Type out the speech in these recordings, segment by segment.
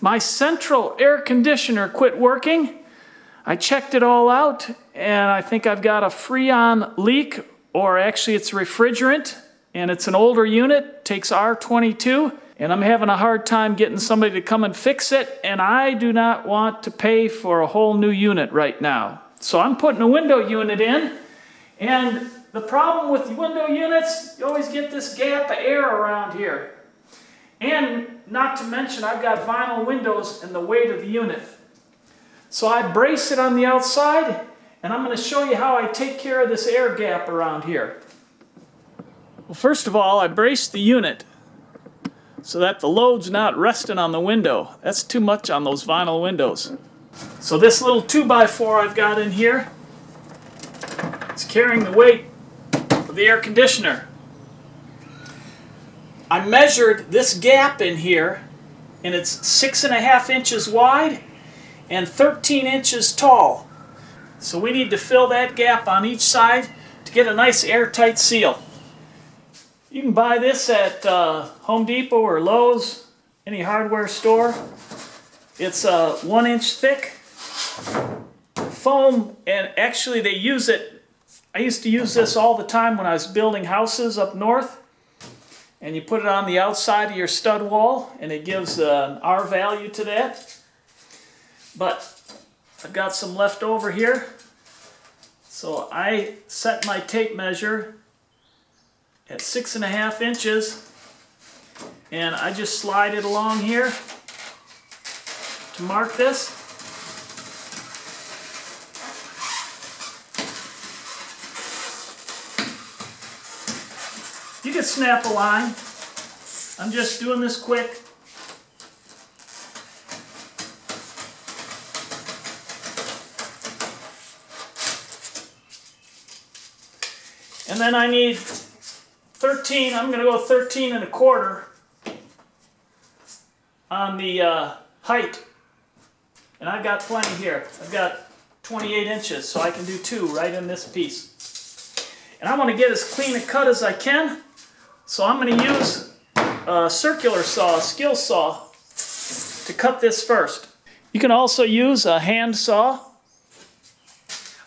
My central air conditioner quit working. I checked it all out, and I think I've got a Freon leak, or actually it's refrigerant, and it's an older unit, takes R22, and I'm having a hard time getting somebody to come and fix it, and I do not want to pay for a whole new unit right now. So I'm putting a window unit in, and the problem with the window units, you always get this gap of air around here. And not to mention, I've got vinyl windows and the weight of the unit. So I brace it on the outside, and I'm going to show you how I take care of this air gap around here. Well, first of all, I brace the unit so that the load's not resting on the window. That's too much on those vinyl windows. So this little 2x4 I've got in here, it's carrying the weight of the air conditioner. I measured this gap in here, and it's 6.5 inches wide and 13 inches tall. So we need to fill that gap on each side to get a nice airtight seal. You can buy this at Home Depot or Lowe's, any hardware store. It's 1 inch thick foam, and actually they use it. I used to use this all the time when I was building houses up north. And you put it on the outside of your stud wall, and it gives an R value to that. But I've got some left over here. So I set my tape measure at 6.5 inches, and I just slide it along here to mark this. You can snap a line. I'm just doing this quick. And then I need 13, I'm going to go 13.25 on the height. And I've got plenty here. I've got 28 inches, so I can do 2 right in this piece. And I want to get as clean a cut as I can, so I'm going to use a circular saw, a skill saw, to cut this first. You can also use a hand saw.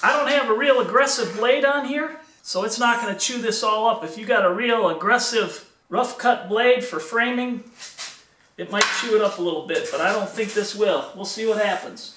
I don't have a real aggressive blade on here, so it's not going to chew this all up. If you got a real aggressive rough cut blade for framing, it might chew it up a little bit, but I don't think this will. We'll see what happens.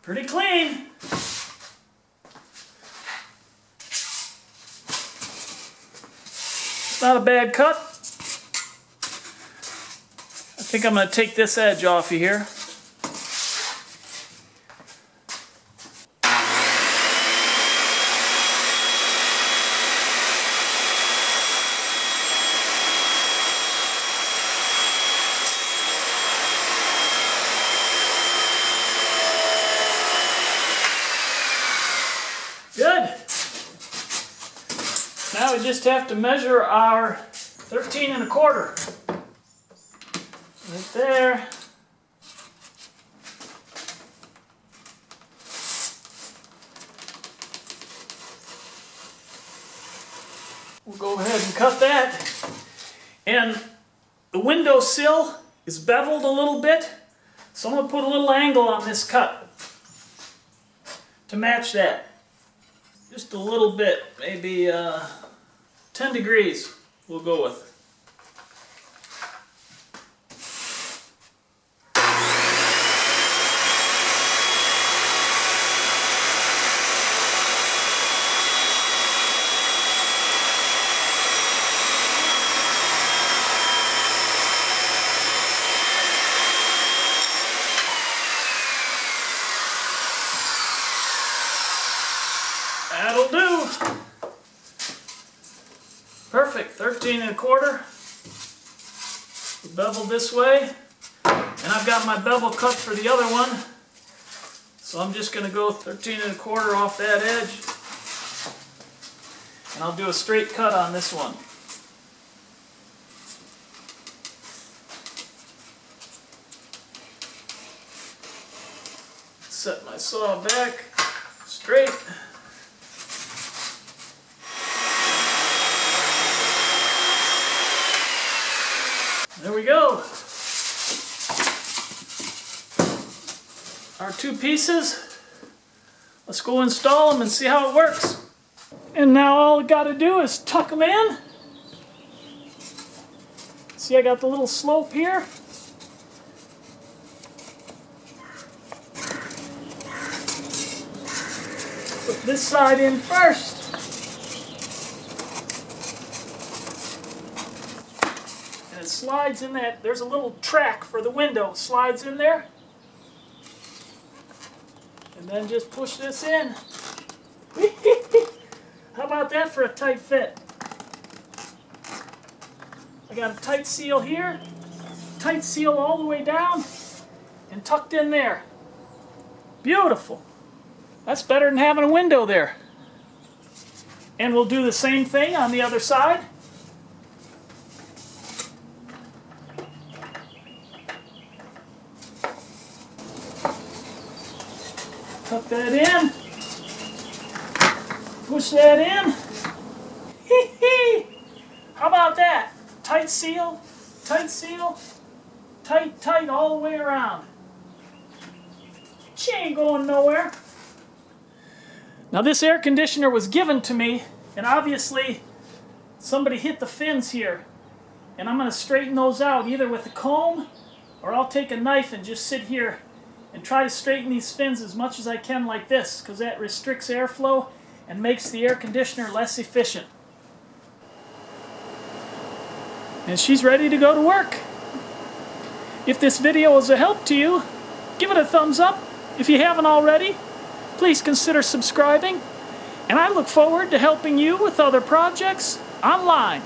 Pretty clean. It's not a bad cut. I think I'm going to take this edge off of here. Good. Now we just have to measure our 13.25. Right there. We'll go ahead and cut that. And the window sill is beveled a little bit, so I'm going to put a little angle on this cut to match that. Just a little bit, maybe 10 degrees we'll go with. That'll do. Perfect, 13.25. bevel this way, and I've got my bevel cut for the other one, so I'm just going to go 13 1/4 off that edge, and I'll do a straight cut on this one. Set my saw back straight. There we go. Our two pieces. Let's go install them and see how it works. And now all I got to do is tuck them in. See, I got the little slope here. Put this side in first. And it slides in that, there's a little track for the window, slides in there. And then just push this in. How about that for a tight fit? I got a tight seal here, tight seal all the way down, and tucked in there. Beautiful. That's better than having a window there. And we'll do the same thing on the other side. Tuck that in. Push that in. How about that? Tight seal, tight, tight all the way around. She ain't going nowhere. Now this air conditioner was given to me, and obviously somebody hit the fins here. And I'm going to straighten those out either with a comb, or I'll take a knife and just sit here and try to straighten these fins as much as I can like this, because that restricts airflow and makes the air conditioner less efficient. And she's ready to go to work. If this video was a help to you, give it a thumbs up. If you haven't already, please consider subscribing. And I look forward to helping you with other projects online.